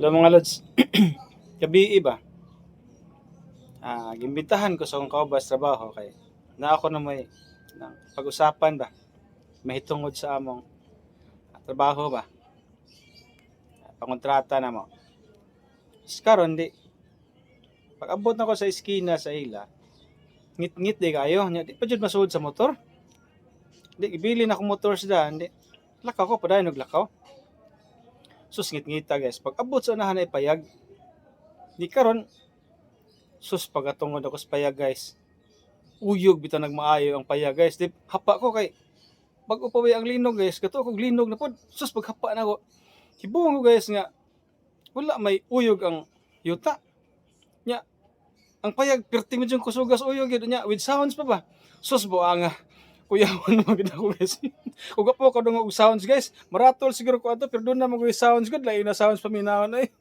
Hello mga lods, gabi ba? Gimbitahan ko sa akong kaubas trabaho kay na ako na may nang pag-usapan ba, mahitungod sa among trabaho ba, pangontrata na mo. Karon di, pag abot na ko sa eskina sa ila, ngit-ngit di kayo, nya di pa jud masuod sa motor. Di ibili na akong motor sila, di. Lakaw ko pa dahil naglakaw. Sus ngit-ngita guys, pag abot sa unahan ay payag, di karon sus pagatungod ako sa payag guys. Uyog bitaw nagmaayo ang payag guys. Di hapa ko kay pag upaway ang linog guys, kato kog linog na pod. Sus paghapa na ko. Hibuong ko guys nga wala may uyog ang yuta. Nya ang payag perti mo jung kusugas uyog gid nya with sounds pa ba. Sus buanga. Kuyawan naman gid ako guys. Ug apo ko dong og sounds guys. Maratol siguro ko ato pero doon na mo sounds gud lain na sounds paminawon ay.